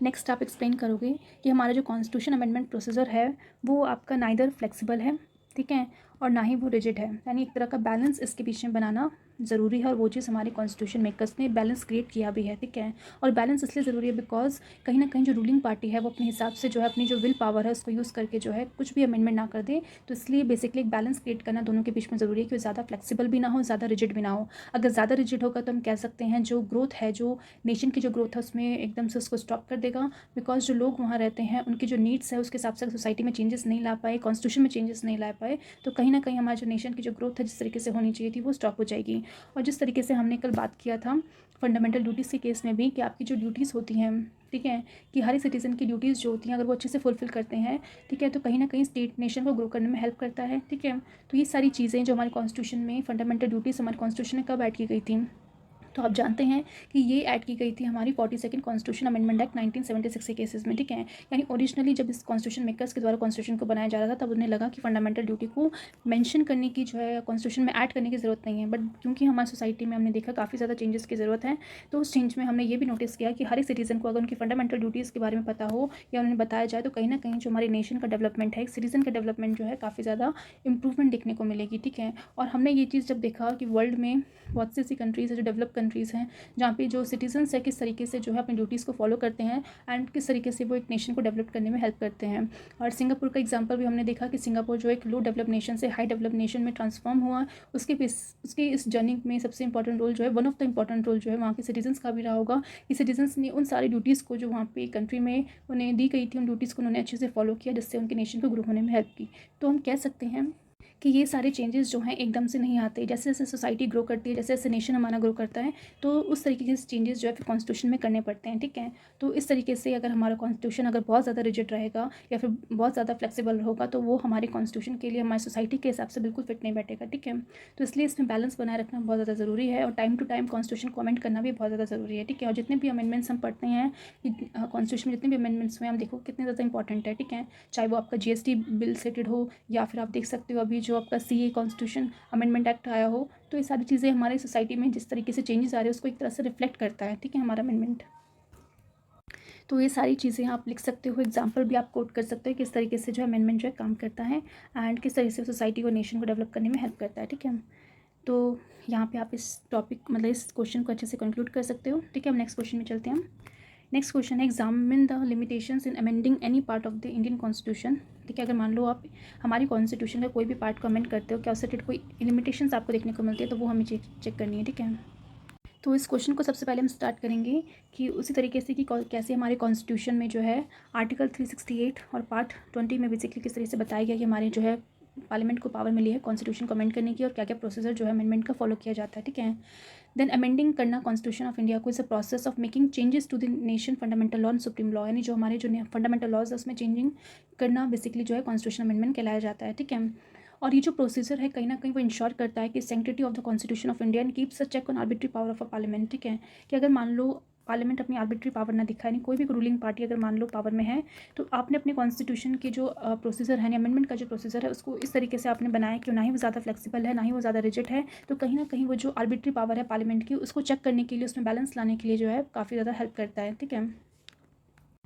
नेक्स्ट आप एक्सप्लेन करोगे कि हमारा जो कॉन्स्टिट्यूशन अमेंडमेंट प्रोसीजर है वो आपका नाइदर फ्लेक्सिबल है, ठीक है, और ना ही वो रिजिड है, यानी एक तरह का बैलेंस इसके बीच में बनाना ज़रूरी है, और वो चीज़ हमारे कॉन्स्टिट्यूशन मेकर्स ने बैलेंस क्रिएट किया भी है। ठीक है। और बैलेंस इसलिए ज़रूरी है बिकॉज कहीं ना कहीं जो रूलिंग पार्टी है वो अपने हिसाब से जो है अपनी जो विल पावर है उसको यूज़ करके जो है कुछ भी अमेंडमेंट ना कर दे, तो इसलिए बेसिकली एक बैलेंस क्रिएट करना दोनों के बीच में ज़रूरी है कि वो ज़्यादा फ्लेक्सिबल भी ना हो, ज़्यादा रिजिड भी ना हो। अगर ज़्यादा रिजिड होगा तो हम कह सकते हैं जो ग्रोथ है, जो नेशन की जो ग्रोथ है उसमें एकदम से उसको स्टॉप कर देगा, बिकॉज जो लोग वहाँ रहते हैं उनकी जो नीड्स है उसके हिसाब से सोसाइटी में चेंजेस नहीं ला पाए, कॉन्स्टिट्यूशन में चेंजेस नहीं ला पाए, तो कहीं ना कहीं हमारे जो नेशन की जो ग्रोथ है जिस तरीके से होनी चाहिए थी वो स्टॉप हो जाएगी। और जिस तरीके से हमने कल बात किया था फंडामेंटल ड्यूटीज़ के केस में भी कि आपकी जो ड्यूटीज़ होती हैं, ठीक है, कि हर एक सिटीज़न की ड्यूटीज़ जो होती हैं अगर वो अच्छे से फुलफिल करते हैं, ठीक है, तो कहीं ना कहीं स्टेट नेशन को ग्रो करने में हेल्प करता है। ठीक है। तो ये सारी चीज़ें जो हमारे कॉन्स्टिट्यूशन में फंडामेंटल ड्यूटीज़ हमारे कॉन्स्टिट्यूशन में कब ऐड की गई थी, तो आप जानते हैं कि ये ऐड की गई थी हमारी 42nd कॉन्स्टिट्यूशन अमेंडमेंट एक्ट 1976 के केसेस में। ठीक है। यानी ओरिजिनली जब इस कॉन्स्टिट्यूशन मेकर्स के द्वारा कॉन्स्टिट्यूशन को बनाया जा रहा था तब उन्हें लगा कि फंडामेंटल ड्यूटी को मेंशन करने की जो है कॉन्स्टिट्यूशन में ऐड करने की ज़रूरत नहीं है, बट क्योंकि हमारी सोसाइटी में हमने देखा काफ़ी ज़्यादा चेंजेस की ज़रूरत है, तो उस चेंज में हमने ये भी नोटिस किया कि हर एक सिटीज़न को अगर उनकी फंडामेंटल ड्यूटीज़ के बारे में पता हो या उन्हें बताया जाए, तो कहीं ना कहीं जो हमारे नेशन का डेवलपमेंट है, एक सिटीज़न का डेवलपमेंट जो है काफ़ी ज़्यादा इंप्रूवमेंट देखने को मिलेगी। ठीक है। और हमने ये चीज़ जब देखा कि वर्ल्ड में बहुत सी ऐसी कंट्रीज़ है जो डेवलप कंट्रीज़ हैं जहाँ पे जो सिटीजन्स है किस तरीके से जो है अपनी ड्यूटीज़ को फॉलो करते हैं एंड किस तरीके से वो एक नेशन को डेवलप करने में हेल्प करते हैं। और सिंगापुर का एग्जांपल भी हमने देखा कि सिंगापुर जो एक लो डेवलप नेशन से हाई डेवलप नेशन में ट्रांसफॉर्म हुआ, उसके इस जर्नी में सबसे इंपॉर्टेंट रोल जो है, one of the important role जो है वहाँ के सिटीजन्स का भी रहा होगा कि सिटीजन्स ने उन सारी ड्यूटीज़ को जो वहाँ पे कंट्री में उन्हें दी गई थी उन ड्यूटीज़ को उन्होंने अच्छे से फॉलो किया, जिससे उनके नेशन को ग्रो होने में हेल्प की। तो हम कह सकते हैं कि ये सारे चेंजेस जो हैं एकदम से नहीं आते, जैसे जैसे सोसाइटी ग्रो करती है, जैसे जैसे नेशन हमारा ग्रो करता है, तो उस तरीके के चेंजेस जो है फिर कॉन्स्टिट्यूशन में करने पड़ते हैं। ठीक है। तो इस तरीके से अगर हमारा कॉन्स्टिट्यूशन अगर बहुत ज़्यादा रिजिड रहेगा या फिर बहुत ज़्यादा फ्लेक्सिबल होगा तो वो हमारे कॉन्स्टिट्यूशन के लिए, हमारी सोसाइटी के हिसाब से बिल्कुल फिट नहीं बैठेगा। ठीक है। तो इसलिए इसमें बैलेंस बनाए रखना बहुत ज़्यादा ज़रूरी है, और टाइम टू टाइम कॉन्स्टिट्यूशन को अमेंड करना भी बहुत ज़्यादा ज़रूरी है। ठीक है। और जितने भी अमेंडमेंट्स हम पढ़ते हैं कॉन्स्टिट्यूशन में, जितने भी अमेंडमेंट्स हुए हम देखो कितने ज़्यादा इंपॉर्टेंट है। ठीक है। चाहे वो आपका जीएसटी बिल सेटेड हो या फिर आप देख सकते हो अभी जो आपका सीए कॉन्स्टिट्यूशन अमेंडमेंट एक्ट आया हो, तो ये सारी चीज़ें हमारी सोसाइटी में जिस तरीके से चेंजेस आ रहे हैं उसको एक तरह से रिफ्लेक्ट करता है। ठीक है, हमारा अमेंडमेंट। तो ये सारी चीज़ें आप लिख सकते हो, एग्जाम्पल भी आप कोट कर सकते हो किस तरीके से जो अमेंडमेंट जो है काम करता है एंड किस तरीके से सोसाइटी को, नेशन को डेवलप करने में हेल्प करता है। ठीक है। तो यहाँ पे आप इस टॉपिक मतलब इस क्वेश्चन को अच्छे से कंक्लूड कर सकते हो। ठीक है। हम नेक्स्ट क्वेश्चन में चलते हैं। नेक्स्ट क्वेश्चन है examine the limitations in amending any part of the Indian constitution. ठीक है। अगर मान लो आप हमारी कॉन्स्टिट्यूशन का कोई भी पार्ट को अमेंड करते हो, क्या उससे रिलेटेड कोई लिमिटेशंस आपको देखने को मिलती है, तो वो हमें चेक करनी है। ठीक है। तो इस क्वेश्चन को सबसे पहले हम स्टार्ट करेंगे कि उसी तरीके से कि कैसे हमारे कॉन्स्टिट्यूशन में जो है आर्टिकल 368 और पार्ट 20 में बेसिकली किस तरीके से बताया गया कि हमारे जो है पार्लियामेंट को पावर मिली है कॉन्स्टिट्यूशन को अमेंड करने की, और क्या क्या प्रोसीजर जो है अमेंडमेंट का फॉलो किया जाता है। ठीक है। देन अमेंडिंग करना कॉन्स्टिट्यूशन ऑफ इंडिया को is a process of making changes to the nation fundamental law and supreme law, यानी जो हमारे जो फंडामेंटल लॉज है उसमें चेंजिंग करना बेसिकली जो है कॉन्स्टिट्यूशन अमेंडमेंट कहलाया जाता है। ठीक है। और ये जो प्रोसीजर है कहीं ना कहीं वो इंश्योर करता है कि sanctity of the constitution of India and keeps a check on arbitrary power of a parliament. ठीक है। कि अगर मान लो पार्लियामेंट अपनी आर्बिट्री पावर ना दिखाए, नहीं कोई भी रूलिंग पार्टी अगर मान लो पावर में है, तो आपने अपने कॉन्स्टिट्यूशन के जो प्रोसीजर है, अमेंडमेंट का जो प्रोसीजर है उसको इस तरीके से आपने बनाया कि ना ही वो ज़्यादा फ्लेक्सिबल है ना ही वो ज़्यादा रिजिड है, तो कहीं ना कहीं वो जो आर्बिट्री पावर है पार्लियामेंट की उसको चेक करने के लिए, उसमें बैलेंस लाने के लिए जो है काफ़ी ज़्यादा हेल्प करता है। ठीक है।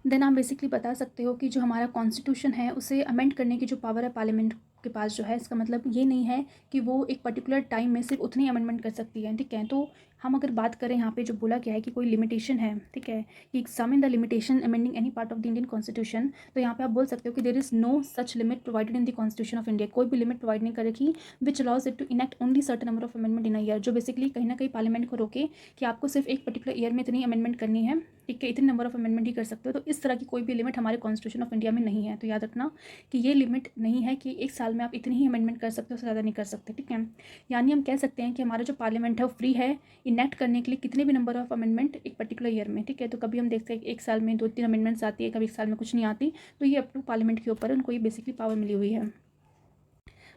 देन आप बेसिकली बता सकते हो कि जो हमारा कॉन्स्टिट्यूशन है उसे अमेंड करने की जो पावर है पार्लियामेंट के पास जो है, इसका मतलब ये नहीं है कि वो एक पर्टिकुलर टाइम में सिर्फ उतनी अमेंडमेंट कर सकती है, ठीक है। तो हम अगर बात करें यहाँ पे जो बोला गया है कि कोई लिमिटेशन है, ठीक है, कि examine the limitation amending any part of the Indian constitution, तो यहाँ पे आप बोल सकते हो कि there is no such limit provided in the constitution of India. कोई भी लिमिट प्रोवाइड नहीं कर रखी which allows it to enact only certain number of amendment in a year, जो बेसिकली कहीं ना कहीं पार्लियामेंट को रोके कि आपको सिर्फ एक पर्टिकुलर ईयर में इतनी अमेंडमेंट करनी है, ठीक है, इतने नंबर ऑफ अमेंडमेंट ही कर सकते हो। तो इस तरह की कोई भी लिमिट हमारे कॉन्स्टिट्यूशन ऑफ इंडिया में नहीं है। तो याद रखना कि ये लिमिट नहीं है कि एक साल में आप इतनी ही अमेंडमेंट कर सकते हो, उससे ज़्यादा नहीं कर सकते, ठीक है। यानी हम कह सकते हैं कि हमारा जो पार्लियामेंट है वो फ्री है इनेक्ट करने के लिए कितने भी नंबर ऑफ अमेंडमेंट एक पर्टिकुलर ईयर में, ठीक है। तो कभी हम देखते हैं कि एक साल में 2-3 अमेंडमेंट्स आती है, कभी एक साल में कुछ नहीं आती, तो ये अप टू पार्लियामेंट के ऊपर है, उनको ये बेसिकली पावर मिली हुई है।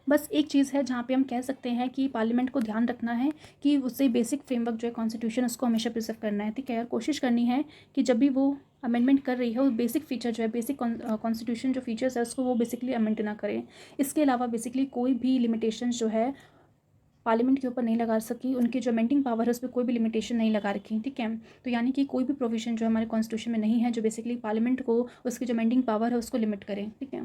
बस एक चीज़ है जहाँ पे हम कह सकते हैं कि पार्लियामेंट को ध्यान रखना है कि उससे बेसिक फ्रेमवर्क जो है कॉन्स्टिट्यूशन, उसको हमेशा प्रिजर्व करना है, ठीक है। और कोशिश करनी है कि जब भी वो अमेंडमेंट कर रही है वो बेसिक फीचर जो है, बेसिक कॉन्स्टिट्यूशन जो फीचर्स है उसको वो बेसिकली अमेंड ना करें। इसके अलावा बेसिकली कोई भी लिमिटेशन जो है पार्लियामेंट के ऊपर नहीं लगा सकी, उनकी जो अमेंडिंग पावर है उस पर कोई भी लिमिटेशन नहीं लगा रखी, ठीक है। तो यानी कि कोई भी प्रोविजन जो हमारे कॉन्स्टिट्यूशन में नहीं है जो बेसिकली पार्लियामेंट को उसकी जो अमेंडिंग पावर है उसको लिमिट करें, ठीक है।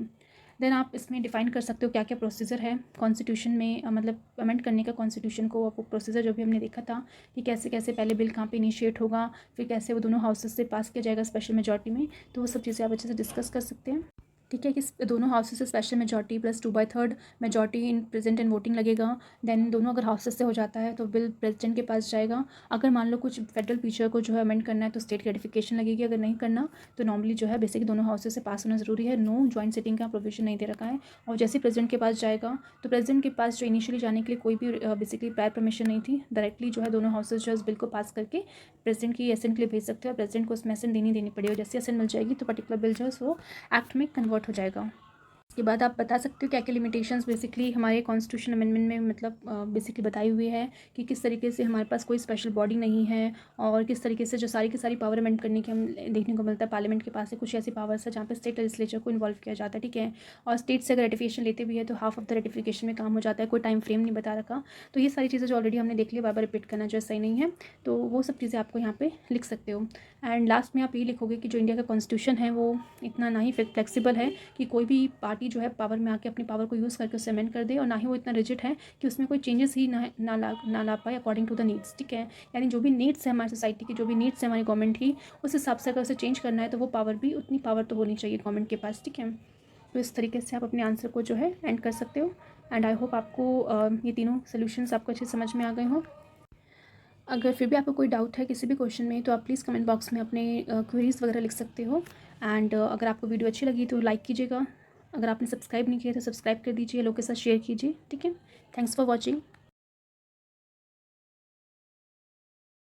देन आप इसमें डिफाइन कर सकते हो क्या क्या प्रोसीजर है कॉन्स्टिट्यूशन में, मतलब अमेंड करने का कॉन्स्टिट्यूशन को, वो प्रोसीजर जो भी हमने देखा था कि कैसे कैसे पहले बिल कहाँ पे इनिशिएट होगा, फिर कैसे वो दोनों हाउसेस से पास किया जाएगा स्पेशल मेजॉरिटी में, तो वो सब चीज़ें आप अच्छे से डिस्कस कर सकते हैं, ठीक है। कि दोनों हाउसेस से special majority plus 2/3 majority in present and voting लगेगा। देन दोनों अगर हाउसेस से हो जाता है तो बिल प्रेसिडेंट के पास जाएगा। अगर मान लो कुछ फेडरल फीचर को जो है अमेंड करना है तो स्टेट रेटिफिकेशन लगेगी, अगर नहीं करना तो नॉर्मली जो है बेसिकली दोनों हाउसेस से पास होना जरूरी है। नो जॉइंट सिटिंग का प्रोविजन नहीं दे रखा है। और जैसे प्रेसिडेंट के पास जाएगा तो प्रेसिडेंट के पास जो इनिशियली जाने के लिए कोई भी बेसिकली प्रायर परमिशन नहीं थी, डायरेक्टली जो है दोनों हाउसेस जो है उस बिल को पास करके प्रेसिडेंट की एसेंट के लिए भेज सकते हो। प्रेसिडेंट को उसमें एसेंट देनी पड़ेगी, जैसे एसेंट मिल जाएगी तो पर्टिकुलर बिल जो है वो एक्ट में कन्वर्ट हो जाएगा। इसके बाद आप बता सकते हो क्या क्या लिमिटेशंस बेसिकली हमारे कॉन्स्टिट्यूशन अमेंडमेंट में मतलब बेसिकली बताई हुई है कि किस तरीके से हमारे पास कोई स्पेशल बॉडी नहीं है और किस तरीके से जो सारी की सारी पावर अमेंड करने की हम देखने को मिलता है पार्लियामेंट के पास से कुछ ऐसी पावर्स है जहाँ पे स्टेट लेजिस्लेचर को इन्वॉल्व किया जाता है, ठीक है। और स्टेट से अगर रेटिफिकेशन लेते भी है तो हाफ ऑफ द रेटिफिकेशन में काम हो जाता है, कोई टाइम फ्रेम नहीं बता रखा। तो ये सारी चीज़ें जो ऑलरेडी हमने देख लिया, बार बार रिपीट करना जो है सही नहीं है, तो वो सब चीज़ें आपको यहाँ पे लिख सकते हो। एंड लास्ट में आप ये लिखोगे कि जो इंडिया का कॉन्स्टिट्यूशन है वो इतना ना ही फ्लेक्सिबल है कि कोई भी पार्टी जो है पावर में आके अपनी पावर को यूज़ करके उसे अमेंड कर दे, और ना ही वो इतना रिजिड है कि उसमें कोई चेंजेस ही ना ला पाए अकॉर्डिंग टू द नीड्स, ठीक है। यानी जो भी नीड्स है हमारी सोसाइटी की, जो भी नीड्स है हमारी गवर्नमेंट की, उस हिसाब से अगर उसे चेंज करना है तो वो पावर भी उतनी पावर तो होनी चाहिए गवर्नमेंट के पास, ठीक है। तो इस तरीके से आप अपने आंसर को जो है एंड कर सकते हो। एंड आई होप आपको ये तीनों सोल्यूशंस आपको अच्छे समझ में आ गए हों। अगर फिर भी आपको कोई डाउट है किसी भी क्वेश्चन में तो आप प्लीज़ कमेंट बॉक्स में अपने क्वेरीज़ वगैरह लिख सकते हो। एंड अगर आपको वीडियो अच्छी लगी तो लाइक कीजिएगा, अगर आपने सब्सक्राइब नहीं किया तो सब्सक्राइब कर दीजिए, लोगों के साथ शेयर कीजिए, ठीक है। Thanks for watching.